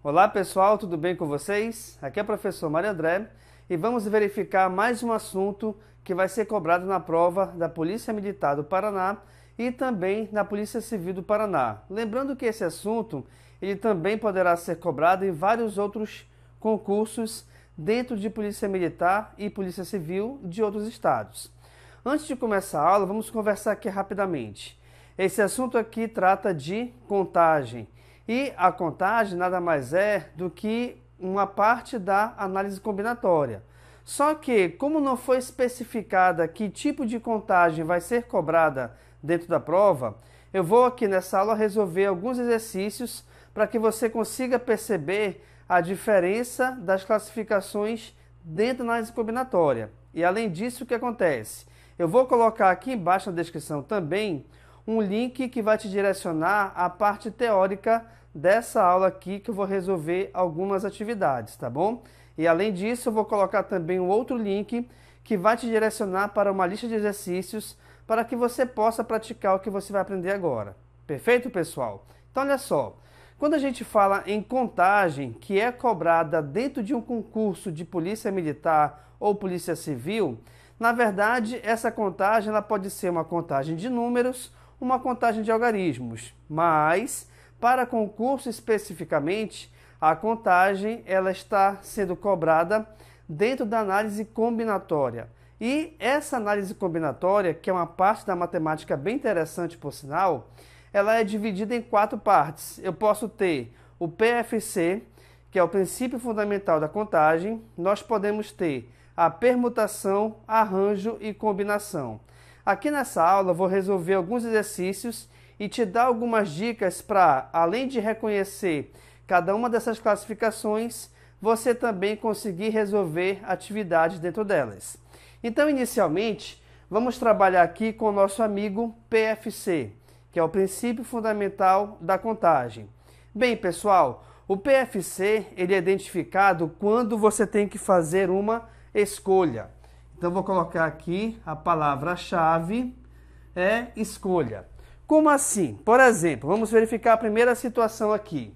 Olá pessoal, tudo bem com vocês? Aqui é o professor Mário André e vamos verificar mais um assunto que vai ser cobrado na prova da Polícia Militar do Paraná e também na Polícia Civil do Paraná. Lembrando que esse assunto ele também poderá ser cobrado em vários outros concursos dentro de Polícia Militar e Polícia Civil de outros estados. Antes de começar a aula, vamos conversar aqui rapidamente. Esse assunto aqui trata de contagem. E a contagem nada mais é do que uma parte da análise combinatória. Só que, como não foi especificada que tipo de contagem vai ser cobrada dentro da prova, eu vou aqui nessa aula resolver alguns exercícios para que você consiga perceber a diferença das classificações dentro da análise combinatória. E além disso, o que acontece? Eu vou colocar aqui embaixo na descrição também um link que vai te direcionar à parte teórica dessa aula aqui, que eu vou resolver algumas atividades, tá bom? E além disso, eu vou colocar também um outro link que vai te direcionar para uma lista de exercícios para que você possa praticar o que você vai aprender agora. Perfeito, pessoal? Então, olha só. Quando a gente fala em contagem, que é cobrada dentro de um concurso de polícia militar ou polícia civil, na verdade, essa contagem ela pode ser uma contagem de números, uma contagem de algarismos, mas para concurso especificamente, a contagem ela está sendo cobrada dentro da análise combinatória. E essa análise combinatória, que é uma parte da matemática bem interessante por sinal, ela é dividida em 4 partes. Eu posso ter o PFC, que é o princípio fundamental da contagem, nós podemos ter a permutação, arranjo e combinação. Aqui nessa aula eu vou resolver alguns exercícios e te dar algumas dicas para, além de reconhecer cada uma dessas classificações, você também conseguir resolver atividades dentro delas. Então, inicialmente, vamos trabalhar aqui com o nosso amigo PFC, que é o princípio fundamental da contagem. Bem, pessoal, o PFC ele é identificado quando você tem que fazer uma escolha. Então, vou colocar aqui a palavra-chave é escolha. Como assim? Por exemplo, vamos verificar a primeira situação aqui.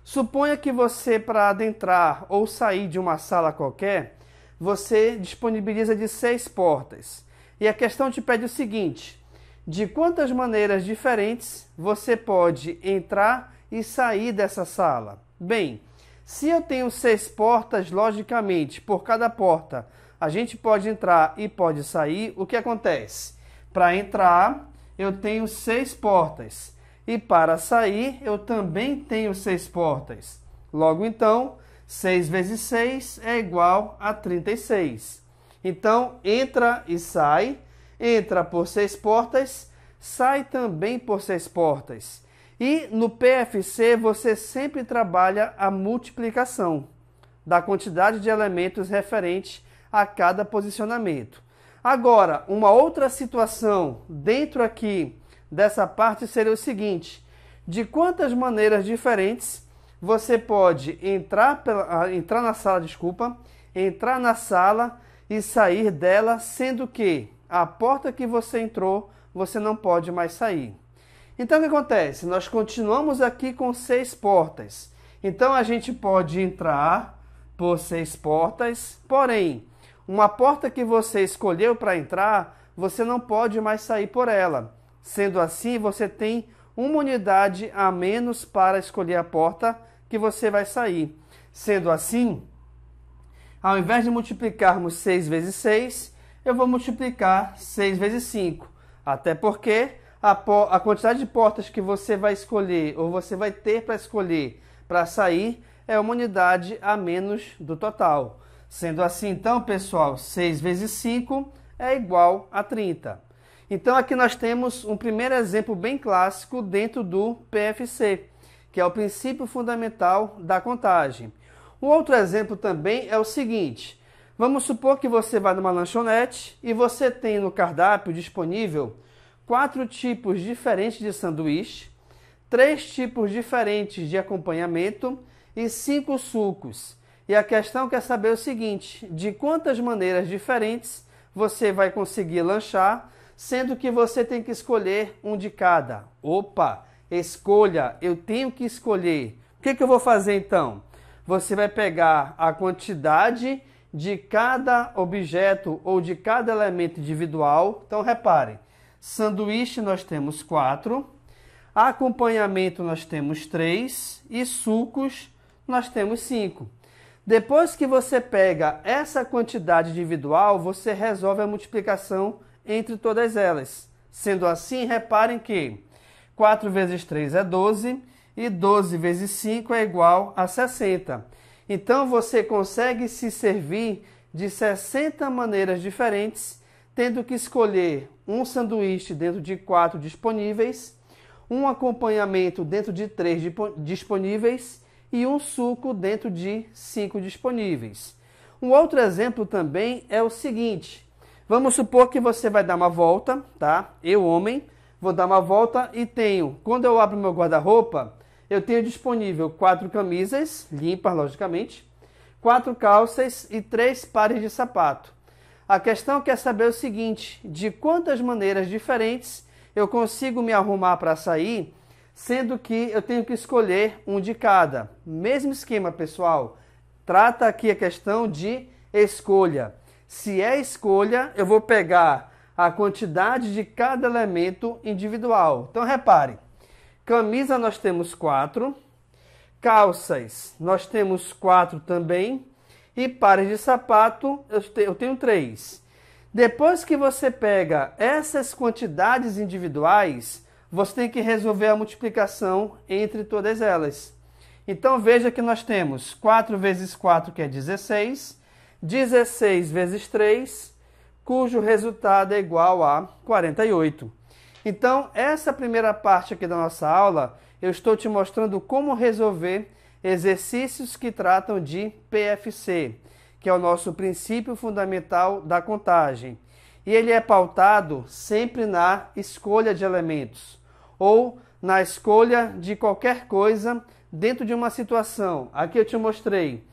Suponha que você, para adentrar ou sair de uma sala qualquer, você disponibiliza de 6 portas. E a questão te pede o seguinte: de quantas maneiras diferentes você pode entrar e sair dessa sala? Bem, se eu tenho 6 portas, logicamente, por cada porta, a gente pode entrar e pode sair. O que acontece? Para entrar, eu tenho 6 portas. E para sair, eu também tenho 6 portas. Logo, então, 6 vezes 6 é igual a 36. Então, entra e sai. Entra por 6 portas, sai também por 6 portas. E no PFC, você sempre trabalha a multiplicação da quantidade de elementos referente a cada posicionamento. Agora, uma outra situação dentro aqui dessa parte seria o seguinte: de quantas maneiras diferentes você pode entrar na sala e sair dela, sendo que a porta que você entrou, você não pode mais sair. Então, o que acontece? Nós continuamos aqui com 6 portas. Então, a gente pode entrar por 6 portas, porém, uma porta que você escolheu para entrar, você não pode mais sair por ela. Sendo assim, você tem uma unidade a menos para escolher a porta que você vai sair. Sendo assim, ao invés de multiplicarmos 6 vezes 6, eu vou multiplicar 6 vezes 5. Até porque a quantidade de portas que você vai escolher, ou você vai ter para escolher para sair, é uma unidade a menos do total. Sendo assim, então, pessoal, 6 vezes 5 é igual a 30. Então, aqui nós temos um primeiro exemplo bem clássico dentro do PFC, que é o princípio fundamental da contagem. Um outro exemplo também é o seguinte: vamos supor que você vai numa lanchonete e você tem no cardápio disponível 4 tipos diferentes de sanduíche, 3 tipos diferentes de acompanhamento e 5 sucos. E a questão quer saber o seguinte: de quantas maneiras diferentes você vai conseguir lanchar, sendo que você tem que escolher um de cada. Opa, escolha, eu tenho que escolher que eu vou fazer então? Você vai pegar a quantidade de cada objeto ou de cada elemento individual. Então, reparem, sanduíche nós temos 4, acompanhamento nós temos 3 e sucos nós temos 5. Depois que você pega essa quantidade individual, você resolve a multiplicação entre todas elas. Sendo assim, reparem que 4 vezes 3 é 12 e 12 vezes 5 é igual a 60. Então, você consegue se servir de 60 maneiras diferentes, tendo que escolher um sanduíche dentro de 4 disponíveis, um acompanhamento dentro de 3 disponíveis e um suco dentro de 5 disponíveis. Um outro exemplo também é o seguinte: vamos supor que você vai dar uma volta, tá? Eu, homem, vou dar uma volta e tenho, quando eu abro meu guarda-roupa, eu tenho disponível 4 camisas, limpas logicamente, 4 calças e 3 pares de sapato. A questão quer saber o seguinte: de quantas maneiras diferentes eu consigo me arrumar para sair, sendo que eu tenho que escolher um de cada. Mesmo esquema, pessoal. Trata aqui a questão de escolha. Se é escolha, eu vou pegar a quantidade de cada elemento individual. Então, repare. Camisa nós temos 4. Calças nós temos 4 também. E pares de sapato eu tenho 3. Depois que você pega essas quantidades individuais, você tem que resolver a multiplicação entre todas elas. Então, veja que nós temos 4 vezes 4, que é 16, 16 vezes 3, cujo resultado é igual a 48. Então, essa primeira parte aqui da nossa aula, eu estou te mostrando como resolver exercícios que tratam de PFC, que é o nosso princípio fundamental da contagem. E ele é pautado sempre na escolha de elementos, ou na escolha de qualquer coisa dentro de uma situação. Aqui eu te mostrei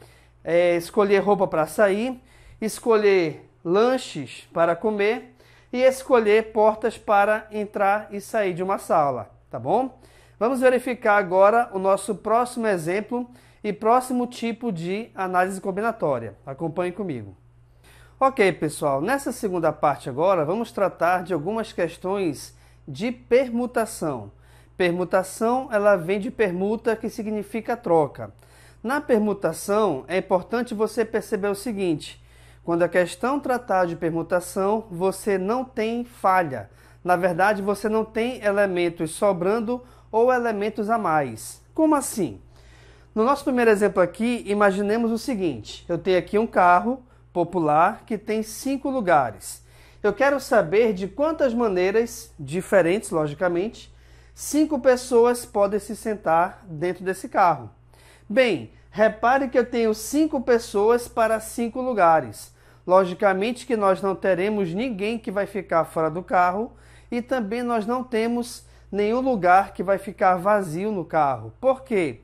escolher roupa para sair, escolher lanches para comer e escolher portas para entrar e sair de uma sala, tá bom? Vamos verificar agora o nosso próximo exemplo e próximo tipo de análise combinatória. Acompanhe comigo. Ok, pessoal, nessa segunda parte agora vamos tratar de algumas questões de permutação. Permutação, ela vem de permuta, que significa troca. Na permutação, é importante você perceber o seguinte: quando a questão tratar de permutação, você não tem falha. Na verdade, você não tem elementos sobrando ou elementos a mais. Como assim? No nosso primeiro exemplo aqui, imaginemos o seguinte: eu tenho aqui um carro popular que tem 5 lugares. Eu quero saber de quantas maneiras diferentes, logicamente, 5 pessoas podem se sentar dentro desse carro. Bem, repare que eu tenho 5 pessoas para 5 lugares. Logicamente que nós não teremos ninguém que vai ficar fora do carro e também nós não temos nenhum lugar que vai ficar vazio no carro. Por quê?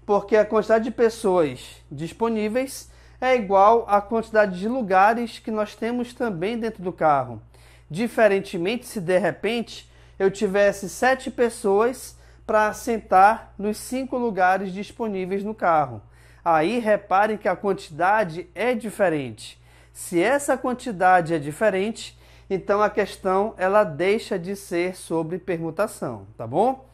Porque a quantidade de pessoas disponíveis é igual à quantidade de lugares que nós temos também dentro do carro. Diferentemente, se de repente eu tivesse 7 pessoas para sentar nos 5 lugares disponíveis no carro. Aí reparem que a quantidade é diferente. Se essa quantidade é diferente, então a questão ela deixa de ser sobre permutação, tá bom?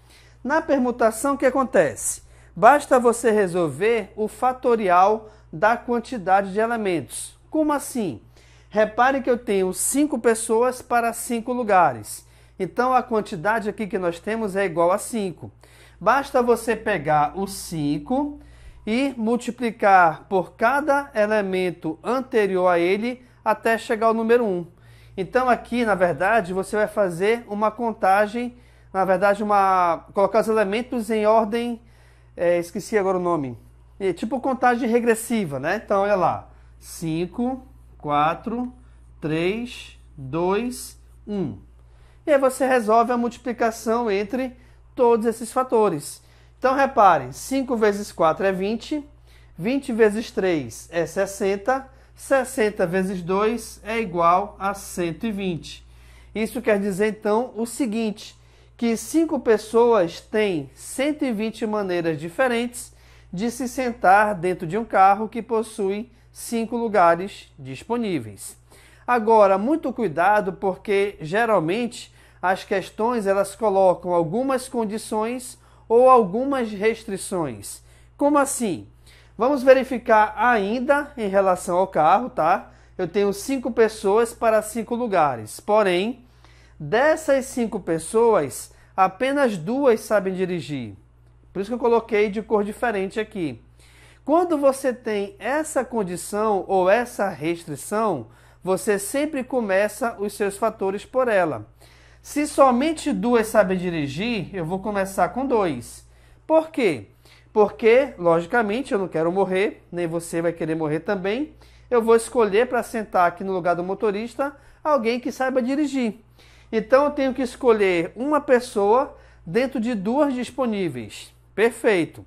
Na permutação, o que acontece? Basta você resolver o fatorial da quantidade de elementos. Como assim? Repare que eu tenho 5 pessoas para 5 lugares. Então a quantidade aqui que nós temos é igual a 5. Basta você pegar o 5 e multiplicar por cada elemento anterior a ele até chegar ao número 1. Então aqui, na verdade, você vai fazer uma contagem, colocar os elementos em ordem, esqueci agora o nome, tipo contagem regressiva, né? Então, olha lá, 5, 4, 3, 2, 1. E aí você resolve a multiplicação entre todos esses fatores. Então, reparem, 5 vezes 4 é 20, 20 vezes 3 é 60, 60 vezes 2 é igual a 120. Isso quer dizer, então, o seguinte, que 5 pessoas têm 120 maneiras diferentes de se sentar dentro de um carro que possui 5 lugares disponíveis. Agora, muito cuidado, porque geralmente as questões elas colocam algumas condições ou algumas restrições. Como assim? Vamos verificar ainda em relação ao carro, tá? Eu tenho 5 pessoas para 5 lugares, porém, dessas 5 pessoas, apenas 2 sabem dirigir. Por isso que eu coloquei de cor diferente aqui. Quando você tem essa condição ou essa restrição, você sempre começa os seus fatores por ela. Se somente 2 sabem dirigir, eu vou começar com 2. Por quê? Porque, logicamente, eu não quero morrer, nem você vai querer morrer também. Eu vou escolher para sentar aqui no lugar do motorista alguém que saiba dirigir. Então, eu tenho que escolher uma pessoa dentro de 2 disponíveis. Perfeito.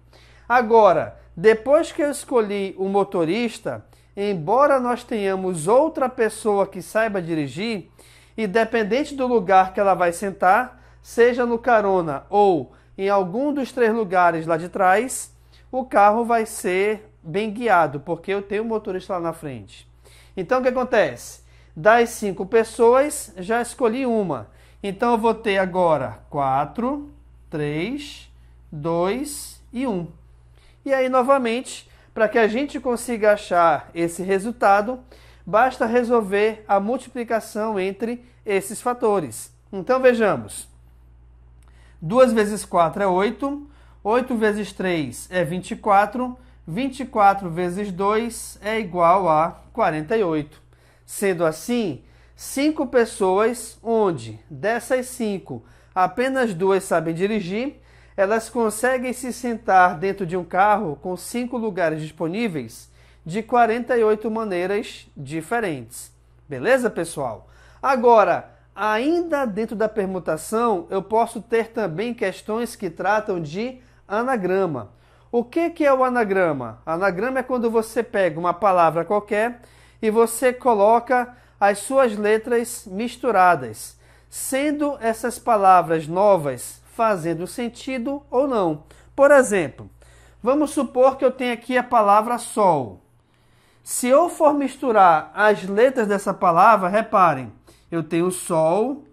Agora, depois que eu escolhi o motorista, embora nós tenhamos outra pessoa que saiba dirigir, independente do lugar que ela vai sentar, seja no carona ou em algum dos 3 lugares lá de trás, o carro vai ser bem guiado, porque eu tenho um motorista lá na frente. Então, o que acontece? Das 5 pessoas, já escolhi uma. Então, eu vou ter agora 4, 3, 2 e 1. E aí, novamente, para que a gente consiga achar esse resultado, basta resolver a multiplicação entre esses fatores. Então, vejamos. 2 vezes 4 é 8, 8 vezes 3 é 24, 24 vezes 2 é igual a 48. Sendo assim, 5 pessoas, onde dessas 5, apenas 2 sabem dirigir, elas conseguem se sentar dentro de um carro com 5 lugares disponíveis de 48 maneiras diferentes. Beleza, pessoal? Agora, ainda dentro da permutação, eu posso ter também questões que tratam de anagrama. O que é o anagrama? Anagrama é quando você pega uma palavra qualquer e você coloca as suas letras misturadas, sendo essas palavras novas fazendo sentido ou não. Por exemplo, vamos supor que eu tenho aqui a palavra sol. Se eu for misturar as letras dessa palavra, reparem, eu tenho sol,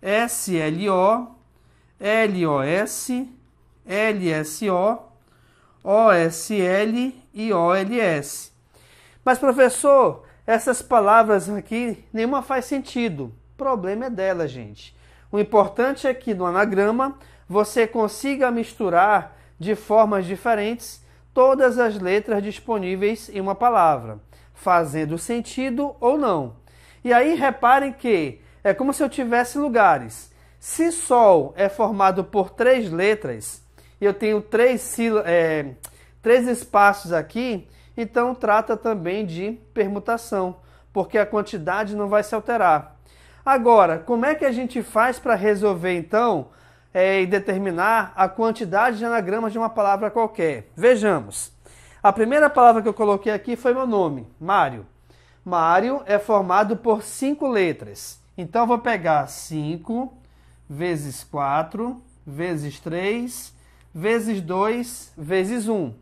SLO, LOS, LSO, OSL e OLS. Mas, professor, essas palavras aqui, nenhuma faz sentido. O problema é dela, gente. O importante é que no anagrama você consiga misturar de formas diferentes todas as letras disponíveis em uma palavra, fazendo sentido ou não. E aí reparem que é como se eu tivesse lugares. Se sol é formado por 3 letras, e eu tenho 3 espaços aqui, então trata também de permutação, porque a quantidade não vai se alterar. Agora, como é que a gente faz para resolver então e determinar a quantidade de anagramas de uma palavra qualquer? Vejamos. A primeira palavra que eu coloquei aqui foi meu nome, Mário. Mário é formado por 5 letras. Então, eu vou pegar 5 vezes 4 vezes 3 vezes 2 vezes 1.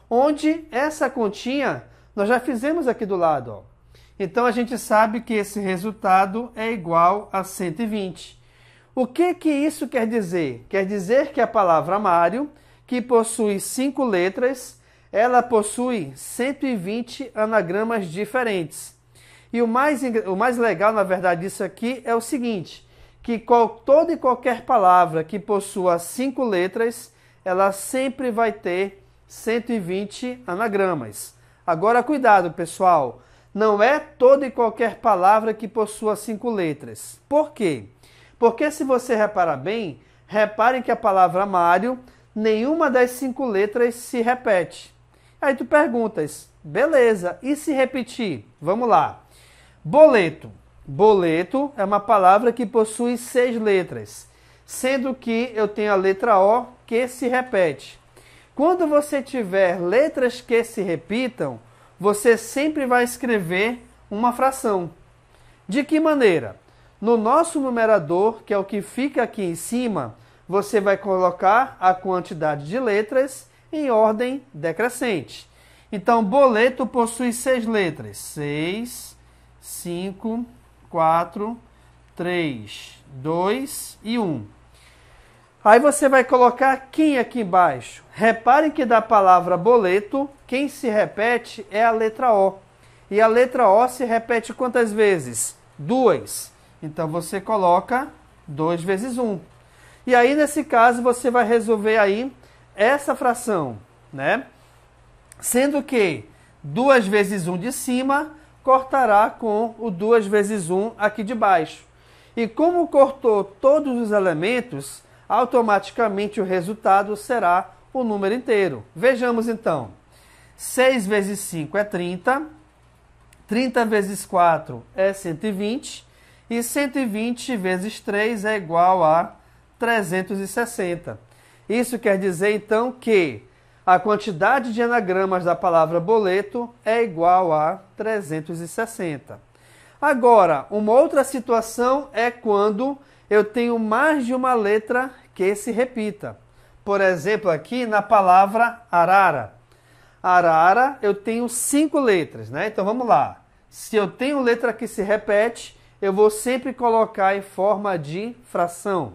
Onde essa continha nós já fizemos aqui do lado. Ó. Então, a gente sabe que esse resultado é igual a 120. O que isso quer dizer? Quer dizer que a palavra Mário, que possui 5 letras, ela possui 120 anagramas diferentes. E o mais legal, na verdade, disso aqui é o seguinte, que toda e qualquer palavra que possua 5 letras, ela sempre vai ter 120 anagramas. Agora, cuidado, pessoal, não é toda e qualquer palavra que possua 5 letras. Por quê? Porque se você reparar bem, reparem que a palavra Mário, nenhuma das 5 letras se repete. Aí tu perguntas, beleza, e se repetir? Vamos lá. Boleto. Boleto é uma palavra que possui 6 letras, sendo que eu tenho a letra O que se repete. Quando você tiver letras que se repitam, você sempre vai escrever uma fração. De que maneira? No nosso numerador, que é o que fica aqui em cima, você vai colocar a quantidade de letras em ordem decrescente. Então, boleto possui 6 letras. 6, 5, 4, 3, 2 e 1. Aí você vai colocar quem aqui embaixo? Reparem que da palavra boleto, quem se repete é a letra O. E a letra O se repete quantas vezes? 2. Então, você coloca 2 vezes 1. E aí, nesse caso, você vai resolver aí essa fração, né? Sendo que 2 vezes 1 de cima cortará com o 2 vezes 1 aqui de baixo. E como cortou todos os elementos, automaticamente o resultado será o número inteiro. Vejamos então. 6 vezes 5 é 30. 30 vezes 4 é 120. E 120 vezes 3 é igual a 360. Isso quer dizer então que a quantidade de anagramas da palavra boleto é igual a 360. Agora, uma outra situação é quando eu tenho mais de uma letra que se repita. Por exemplo, aqui na palavra arara. Arara, eu tenho 5 letras, né? Então vamos lá. Se eu tenho letra que se repete, eu vou sempre colocar em forma de fração.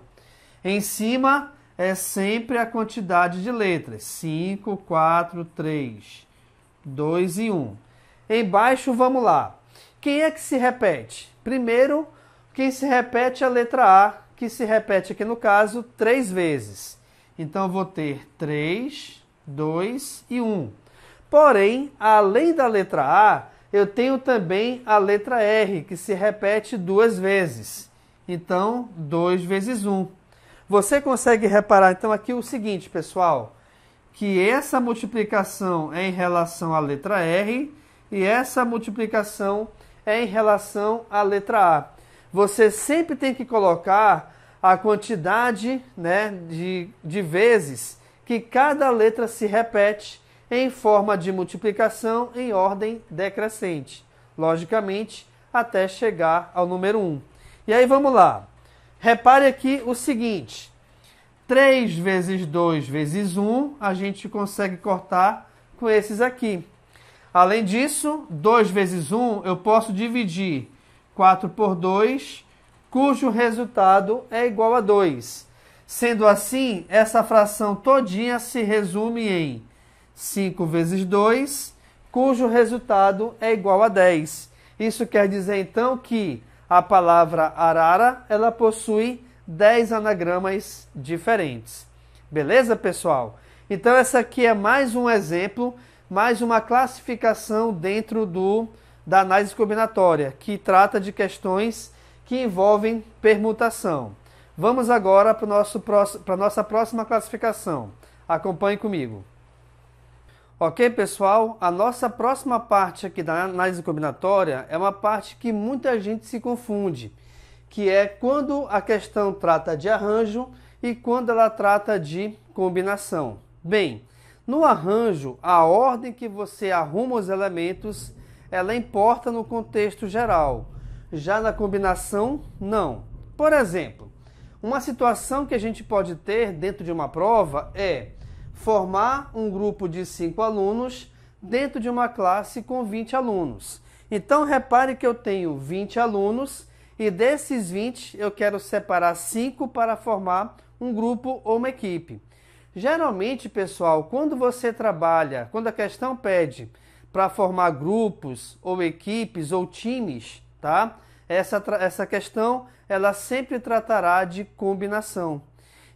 Em cima é sempre a quantidade de letras. 5, 4, 3, 2 e 1. Embaixo, vamos lá. Quem é que se repete? Primeiro, quem se repete é a letra A, que se repete aqui no caso 3 vezes. Então, eu vou ter 3, 2 e 1. Porém, além da letra A, eu tenho também a letra R, que se repete 2 vezes. Então, 2 vezes 1. Você consegue reparar, então, aqui o seguinte, pessoal, que essa multiplicação é em relação à letra R e essa multiplicação é em relação à letra A. Você sempre tem que colocar a quantidade, né, de vezes que cada letra se repete em forma de multiplicação em ordem decrescente. Logicamente, até chegar ao número 1. E aí, vamos lá. Repare aqui o seguinte. 3 vezes 2 vezes 1, a gente consegue cortar com esses aqui. Além disso, 2 vezes 1, eu posso dividir 4 por 2, cujo resultado é igual a 2. Sendo assim, essa fração todinha se resume em 5 vezes 2, cujo resultado é igual a 10. Isso quer dizer, então, que a palavra arara, ela possui 10 anagramas diferentes. Beleza, pessoal? Então, essa aqui é mais um exemplo, mais uma classificação dentro da análise combinatória, que trata de questões que envolvem permutação. Vamos agora para a nossa próxima classificação. Acompanhe comigo. Ok, pessoal? A nossa próxima parte aqui da análise combinatória é uma parte que muita gente se confunde, que é quando a questão trata de arranjo e quando ela trata de combinação. Bem, no arranjo, a ordem que você arruma os elementos, ela importa no contexto geral. Já na combinação, não. Por exemplo, uma situação que a gente pode ter dentro de uma prova é formar um grupo de 5 alunos dentro de uma classe com 20 alunos. Então, repare que eu tenho 20 alunos e desses 20 eu quero separar 5 para formar um grupo ou uma equipe. Geralmente, pessoal, quando você trabalha, quando a questão pede para formar grupos ou equipes ou times, tá? Essa questão, ela sempre tratará de combinação.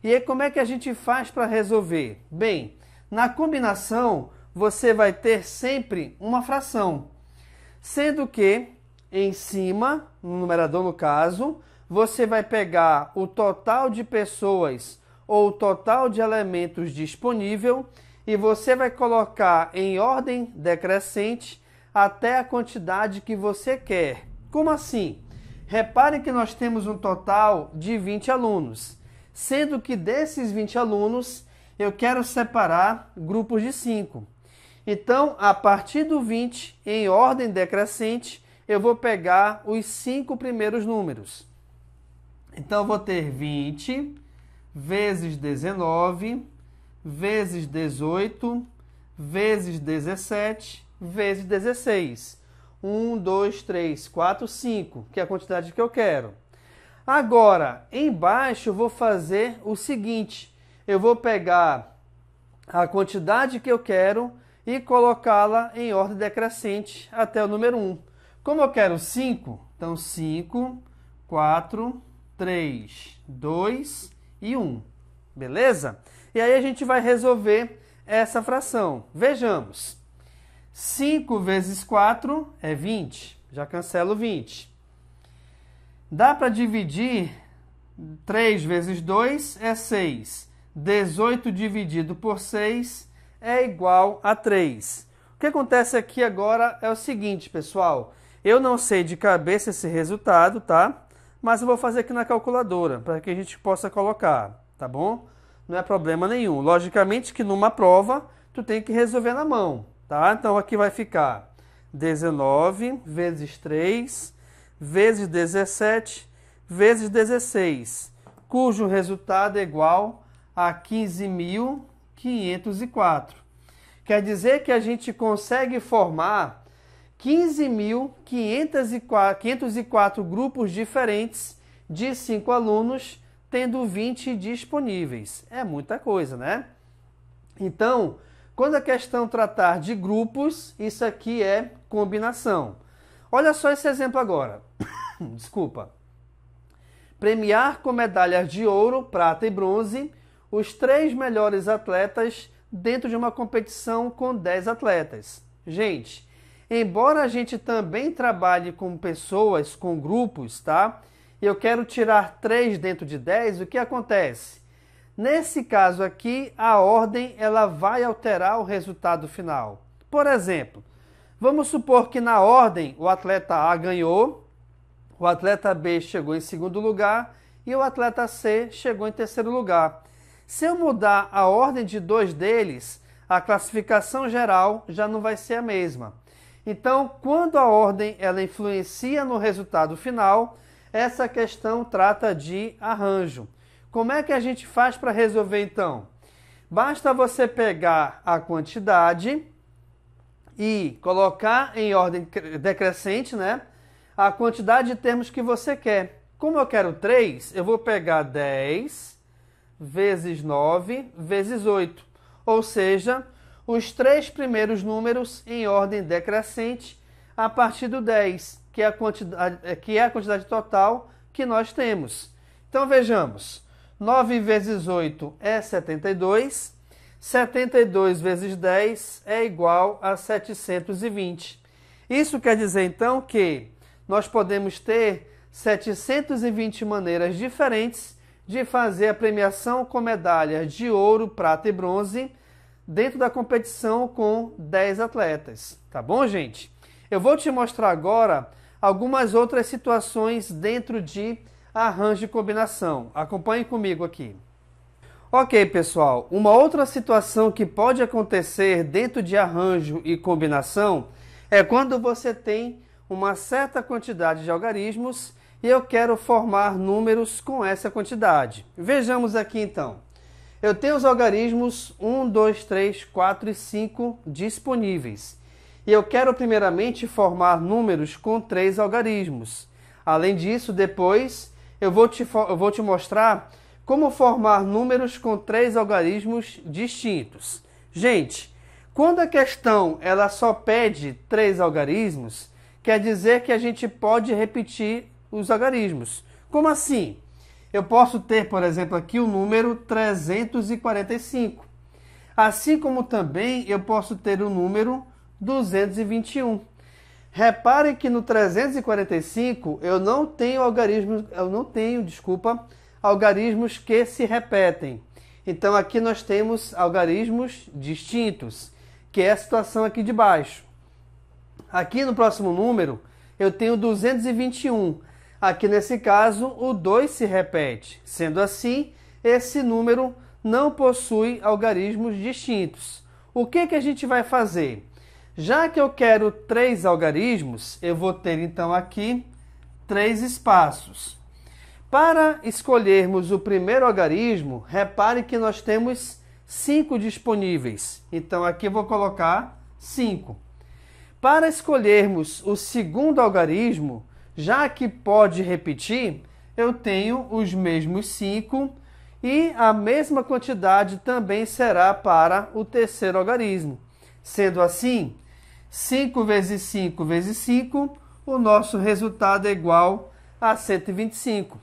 E aí, como é que a gente faz para resolver? Bem, na combinação, você vai ter sempre uma fração. Sendo que, em cima, no numerador no caso, você vai pegar o total de pessoas ou o total de elementos disponível e você vai colocar em ordem decrescente até a quantidade que você quer. Como assim? Repare que nós temos um total de 20 alunos. Sendo que desses 20 alunos, eu quero separar grupos de 5. Então, a partir do 20, em ordem decrescente, eu vou pegar os 5 primeiros números. Então, eu vou ter 20 vezes 19, vezes 18, vezes 17, vezes 16. 1, 2, 3, 4, 5, que é a quantidade que eu quero. Agora, embaixo eu vou fazer o seguinte, eu vou pegar a quantidade que eu quero e colocá-la em ordem decrescente até o número 1. Como eu quero 5, então 5, 4, 3, 2 e 1. Beleza? E aí a gente vai resolver essa fração. Vejamos. 5 vezes 4 é 20. Já cancelo 20. Dá para dividir 3 vezes 2 é 6. 18 dividido por 6 é igual a 3. O que acontece aqui agora é o seguinte, pessoal. Eu não sei de cabeça esse resultado, tá? Mas eu vou fazer aqui na calculadora, para que a gente possa colocar, tá bom? Não é problema nenhum. Logicamente que numa prova, tu tem que resolver na mão, tá? Então aqui vai ficar 19 vezes 3 vezes 17 vezes 16, cujo resultado é igual a 15.504. Quer dizer que a gente consegue formar 15.504 grupos diferentes de 5 alunos, tendo 20 disponíveis. É muita coisa, né? Então, quando a questão tratar de grupos, isso aqui é combinação. Olha só esse exemplo agora. Desculpa. Premiar com medalhas de ouro, prata e bronze os 3 melhores atletas dentro de uma competição com 10 atletas. Gente, embora a gente também trabalhe com pessoas, com grupos, tá? E eu quero tirar 3 dentro de 10, o que acontece? Nesse caso aqui, a ordem ela vai alterar o resultado final. Por exemplo, vamos supor que na ordem o atleta A ganhou, o atleta B chegou em segundo lugar e o atleta C chegou em terceiro lugar. Se eu mudar a ordem de 2 deles, a classificação geral já não vai ser a mesma. Então, quando a ordem ela influencia no resultado final, essa questão trata de arranjo. Como é que a gente faz para resolver então? Basta você pegar a quantidade e colocar em ordem decrescente, né? A quantidade de termos que você quer. Como eu quero 3, eu vou pegar 10 vezes 9 vezes 8. Ou seja, os 3 primeiros números em ordem decrescente a partir do 10, que é a quantidade total que nós temos. Então vejamos, 9 vezes 8 é 72, 72 vezes 10 é igual a 720. Isso quer dizer então que nós podemos ter 720 maneiras diferentes de fazer a premiação com medalhas de ouro, prata e bronze dentro da competição com 10 atletas. Tá bom, gente? Eu vou te mostrar agora algumas outras situações dentro de arranjo e combinação. Acompanhe comigo aqui. Ok, pessoal. Uma outra situação que pode acontecer dentro de arranjo e combinação é quando você tem uma certa quantidade de algarismos e eu quero formar números com essa quantidade. Vejamos aqui então. Eu tenho os algarismos 1, 2, 3, 4 e 5 disponíveis. E eu quero primeiramente formar números com 3 algarismos. Além disso, depois eu vou te mostrar como formar números com 3 algarismos distintos. Gente, quando a questão ela só pede 3 algarismos, quer dizer que a gente pode repetir os algarismos. Como assim? Eu posso ter, por exemplo, aqui o número 345. Assim como também eu posso ter o número 221. Repare que no 345 eu não tenho algarismos que se repetem. Então aqui nós temos algarismos distintos, que é a situação aqui de baixo. Aqui no próximo número, eu tenho 221. Aqui nesse caso, o 2 se repete. Sendo assim, esse número não possui algarismos distintos. O que a gente vai fazer? Já que eu quero 3 algarismos, eu vou ter então aqui 3 espaços. Para escolhermos o primeiro algarismo, repare que nós temos 5 disponíveis. Então aqui eu vou colocar 5. Para escolhermos o segundo algarismo, já que pode repetir, eu tenho os mesmos 5 e a mesma quantidade também será para o terceiro algarismo. Sendo assim, 5 vezes 5 vezes 5, o nosso resultado é igual a 125.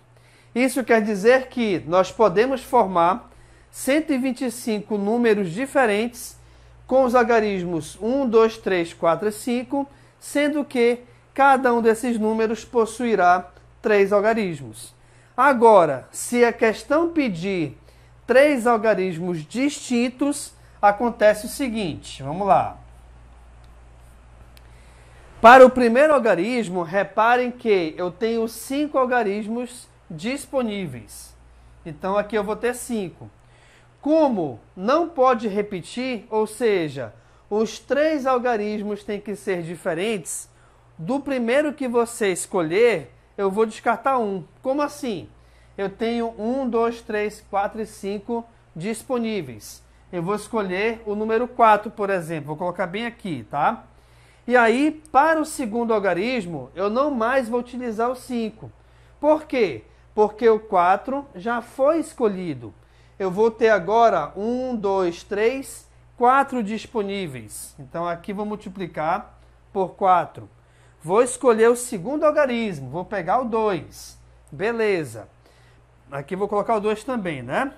Isso quer dizer que nós podemos formar 125 números diferentes com os algarismos 1, 2, 3, 4 e 5, sendo que cada um desses números possuirá 3 algarismos. Agora, se a questão pedir 3 algarismos distintos, acontece o seguinte, vamos lá. Para o primeiro algarismo, reparem que eu tenho 5 algarismos disponíveis. Então aqui eu vou ter 5. Como não pode repetir, ou seja, os 3 algarismos têm que ser diferentes, do primeiro que você escolher, eu vou descartar um. Como assim? Eu tenho 1, 2, 3, 4 e 5 disponíveis. Eu vou escolher o número 4, por exemplo. Vou colocar bem aqui, tá? E aí, para o segundo algarismo, eu não mais vou utilizar o 5. Por quê? Porque o 4 já foi escolhido. Eu vou ter agora 1, 2, 3, 4 disponíveis. Então aqui vou multiplicar por 4. Vou escolher o segundo algarismo. Vou pegar o 2. Beleza. Aqui vou colocar o 2 também, né?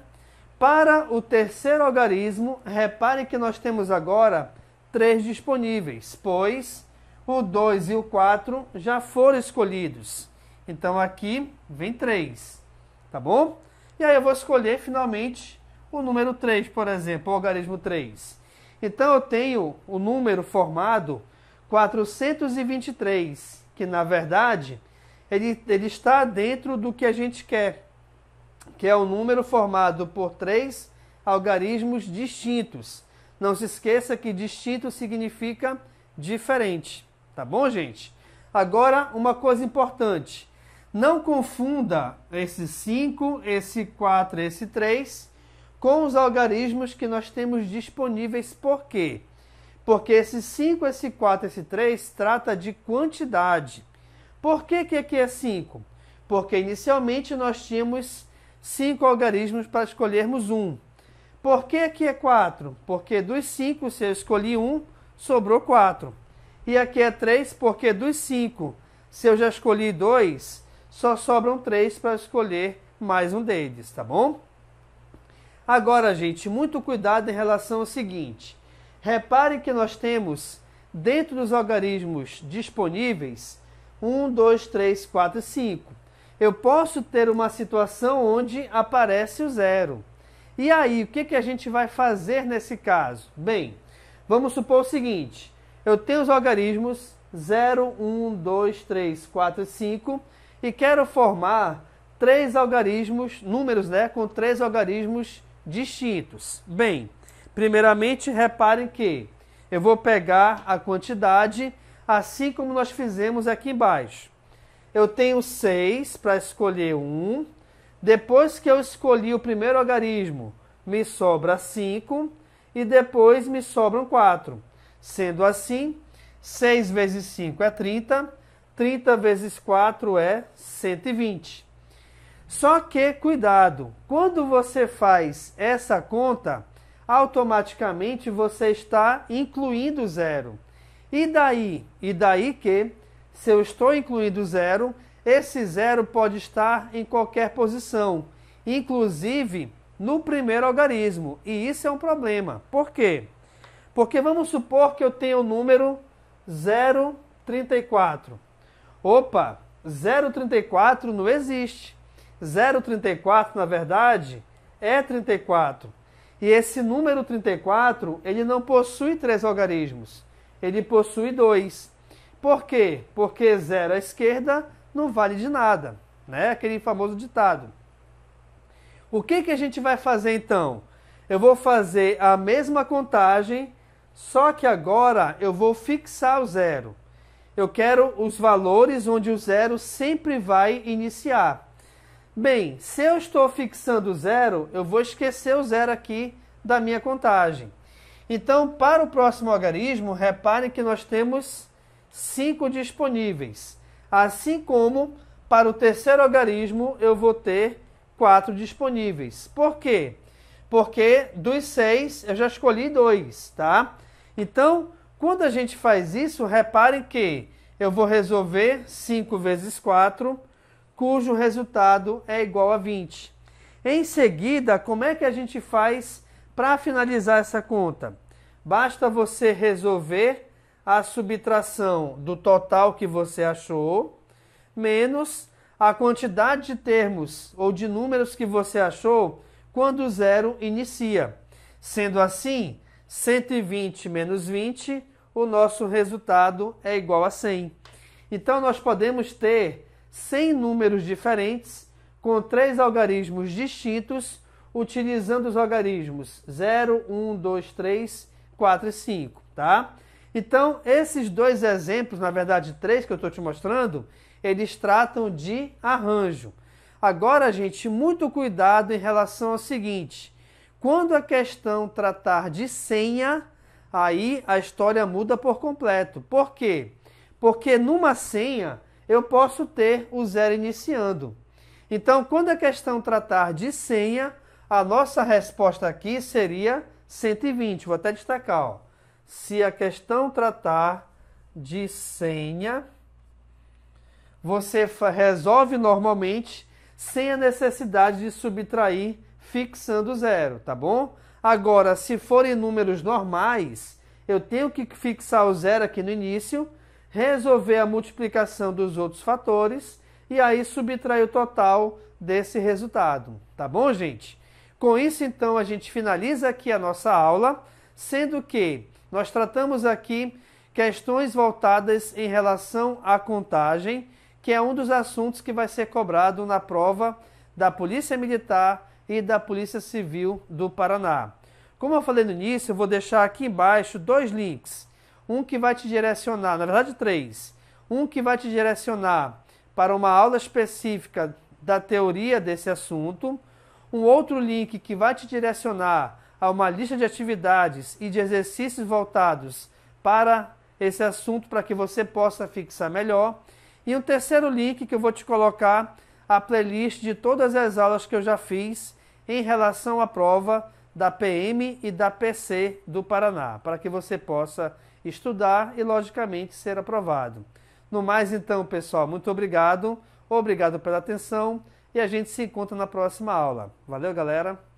Para o terceiro algarismo, reparem que nós temos agora 3 disponíveis, pois o 2 e o 4 já foram escolhidos. Então aqui vem 3, tá bom? E aí eu vou escolher finalmente o número 3, por exemplo, o algarismo 3. Então eu tenho o número formado 423, que na verdade ele está dentro do que a gente quer, que é o número formado por 3 algarismos distintos. Não se esqueça que distinto significa diferente, tá bom, gente? Agora, uma coisa importante. Não confunda esse 5, esse 4, esse 3 com os algarismos que nós temos disponíveis. Por quê? Porque esse 5, esse 4, esse 3 trata de quantidade. Por que aqui é 5? Porque inicialmente nós tínhamos 5 algarismos para escolhermos um. Por que aqui é 4? Porque dos 5, se eu escolhi um, sobrou 4. E aqui é 3, porque dos 5, se eu já escolhi 2, só sobram 3 para escolher mais um deles, tá bom? Agora, gente, muito cuidado em relação ao seguinte. Reparem que nós temos, dentro dos algarismos disponíveis, 1, 2, 3, 4 e 5. Eu posso ter uma situação onde aparece o 0. E aí, o que a gente vai fazer nesse caso? Bem, vamos supor o seguinte. Eu tenho os algarismos 0, 1, 2, 3, 4 e 5 e quero formar 3 algarismos, números, né, com 3 algarismos distintos. Bem, primeiramente, reparem que eu vou pegar a quantidade, assim como nós fizemos aqui embaixo. Eu tenho 6 para escolher um. Depois que eu escolhi o primeiro algarismo, me sobra 5 e depois me sobram 4. Sendo assim, 6 vezes 5 é 30, 30 vezes 4 é 120. Só que, cuidado, quando você faz essa conta, automaticamente você está incluindo 0. E daí? E daí que, se eu estou incluindo 0, esse 0 pode estar em qualquer posição, inclusive no primeiro algarismo. E isso é um problema. Por quê? Porque vamos supor que eu tenho o número 0,34. Opa, 0,34 não existe. 0,34, na verdade, é 34. E esse número 34, ele não possui 3 algarismos. Ele possui 2. Por quê? Porque 0 à esquerda não vale de nada, né? Aquele famoso ditado. O que a gente vai fazer então? Eu vou fazer a mesma contagem, só que agora eu vou fixar o 0. Eu quero os valores onde o 0 sempre vai iniciar. Bem, se eu estou fixando o 0, eu vou esquecer o 0 aqui da minha contagem. Então, para o próximo algarismo, reparem que nós temos 5 disponíveis. Assim como para o terceiro algarismo, eu vou ter 4 disponíveis. Por quê? Porque dos 6, eu já escolhi 2, tá? Então, quando a gente faz isso, reparem que eu vou resolver 5 vezes 4, cujo resultado é igual a 20. Em seguida, como é que a gente faz para finalizar essa conta? Basta você resolver a subtração do total que você achou, menos a quantidade de termos ou de números que você achou quando o zero inicia. Sendo assim, 120 menos 20, o nosso resultado é igual a 100. Então, nós podemos ter 100 números diferentes com 3 algarismos distintos, utilizando os algarismos 0, 1, 2, 3, 4 e 5, tá? Então, esses 2 exemplos, na verdade 3 que eu estou te mostrando, eles tratam de arranjo. Agora, gente, muito cuidado em relação ao seguinte: quando a questão tratar de senha, aí a história muda por completo. Por quê? Porque numa senha eu posso ter o zero iniciando. Então, quando a questão tratar de senha, a nossa resposta aqui seria 120. Vou até destacar, ó. Se a questão tratar de senha, você resolve normalmente sem a necessidade de subtrair fixando zero, tá bom? Agora, se forem números normais, eu tenho que fixar o zero aqui no início, resolver a multiplicação dos outros fatores e aí subtrair o total desse resultado, tá bom, gente? Com isso, então, a gente finaliza aqui a nossa aula, sendo que nós tratamos aqui questões voltadas em relação à contagem, que é um dos assuntos que vai ser cobrado na prova da Polícia Militar e da Polícia Civil do Paraná. Como eu falei no início, eu vou deixar aqui embaixo 2 links. Um que vai te direcionar, na verdade 3. Um que vai te direcionar para uma aula específica da teoria desse assunto. Um outro link que vai te direcionar a uma lista de atividades e de exercícios voltados para esse assunto, para que você possa fixar melhor. E um terceiro link que eu vou te colocar a playlist de todas as aulas que eu já fiz em relação à prova da PM e da PC do Paraná, para que você possa estudar e, logicamente, ser aprovado. No mais, então, pessoal, muito obrigado. Obrigado pela atenção e a gente se encontra na próxima aula. Valeu, galera!